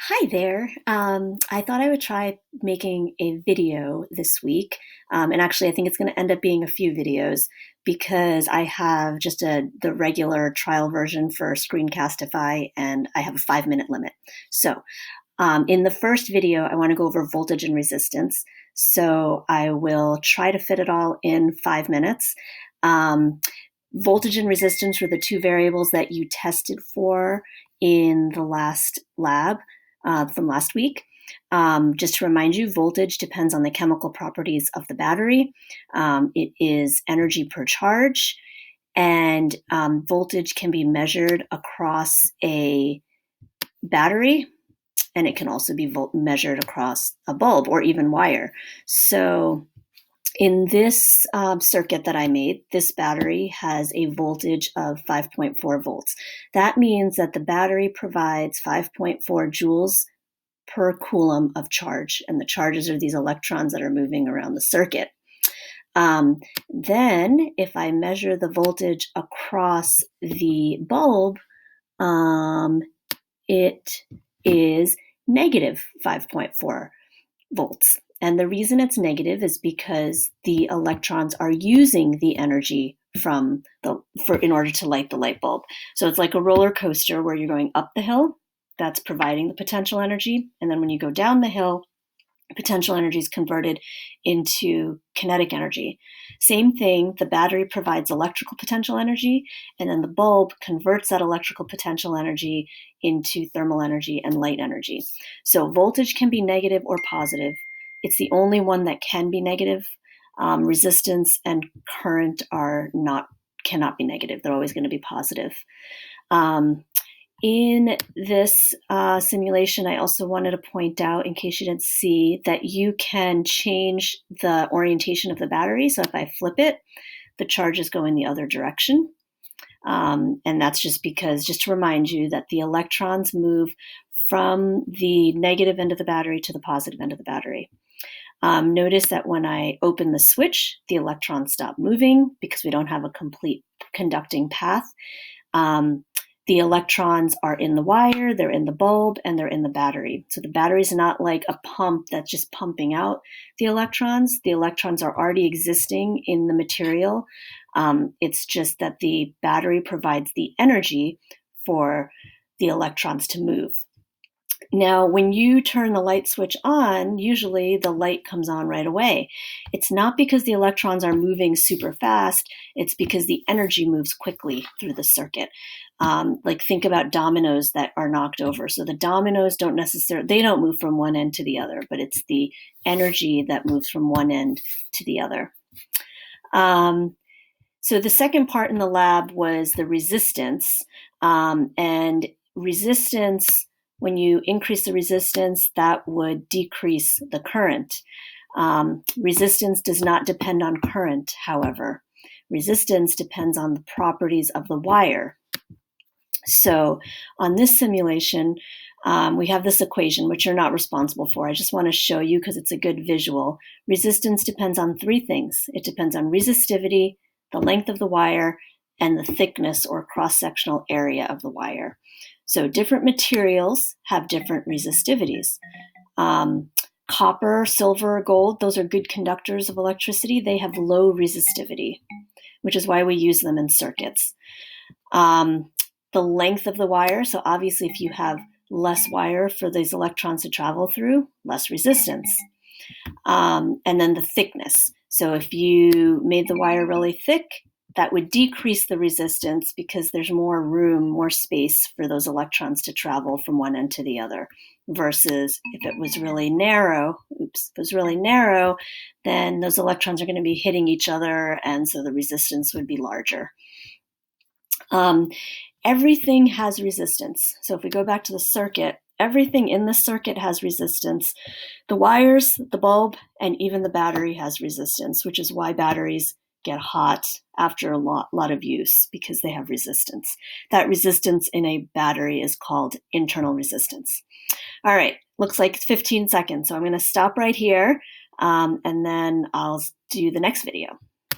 Hi there. I thought I would try making a video this week. And actually, I think it's going to end up being a few videos because I have just the regular trial version for Screencastify and I have a 5 minute limit. So, in the first video, I want to go over voltage and resistance. So, I will try to fit it all in 5 minutes. Um, Voltage and resistance were the two variables that you tested for in the last lab from last week. Just to remind you, voltage depends on the chemical properties of the battery. It is energy per charge, and voltage can be measured across a battery, and it can also be measured across a bulb or even wire. So in this circuit that I made, this battery has a voltage of 5.4 volts. That means that the battery provides 5.4 joules per coulomb of charge, and the charges are these electrons that are moving around the circuit. Then, if I measure the voltage across the bulb, it is negative 5.4 volts. And the reason it's negative is because the electrons are using the energy in order to light the light bulb. So it's like a roller coaster where you're going up the hill, that's providing the potential energy. And then when you go down the hill, potential energy is converted into kinetic energy. Same thing, the battery provides electrical potential energy, and then the bulb converts that electrical potential energy into thermal energy and light energy. So voltage can be negative or positive. It's the only one that can be negative. Resistance and current cannot be negative. They're always going to be positive. In this simulation, I also wanted to point out, in case you didn't see, that you can change the orientation of the battery. So if I flip it, the charges go in the other direction. And that's just because, just to remind you, that the electrons move from the negative end of the battery to the positive end of the battery. Notice that when I open the switch, the electrons stop moving because we don't have a complete conducting path. The electrons are in the wire, they're in the bulb, and they're in the battery. So the battery is not like a pump that's just pumping out the electrons. The electrons are already existing in the material. It's just that the battery provides the energy for the electrons to move. Now, when you turn the light switch on, usually the light comes on right away. It's not because the electrons are moving super fast, it's because the energy moves quickly through the circuit. Like think about dominoes that are knocked over. So the dominoes don't move from one end to the other, but it's the energy that moves from one end to the other. So the second part in the lab was the resistance. And resistance, when you increase the resistance, that would decrease the current. Resistance does not depend on current, however. Resistance depends on the properties of the wire. So on this simulation, we have this equation, which you're not responsible for. I just want to show you because it's a good visual. Resistance depends on three things. It depends on resistivity, the length of the wire, and the thickness or cross-sectional area of the wire. So different materials have different resistivities. Copper, silver, gold, those are good conductors of electricity. They have low resistivity, which is why we use them in circuits. The length of the wire, so obviously if you have less wire for these electrons to travel through, less resistance. And then the thickness. So if you made the wire really thick, that would decrease the resistance because there's more room, more space for those electrons to travel from one end to the other. Versus if it was really narrow, then those electrons are going to be hitting each other, and so the resistance would be larger. Everything has resistance. So if we go back to the circuit, everything in the circuit has resistance. The wires, the bulb, and even the battery has resistance, which is why batteries get hot after a lot of use, because they have resistance. That resistance in a battery is called internal resistance. All right, looks like it's 15 seconds, so I'm going to stop right here, and then I'll do the next video.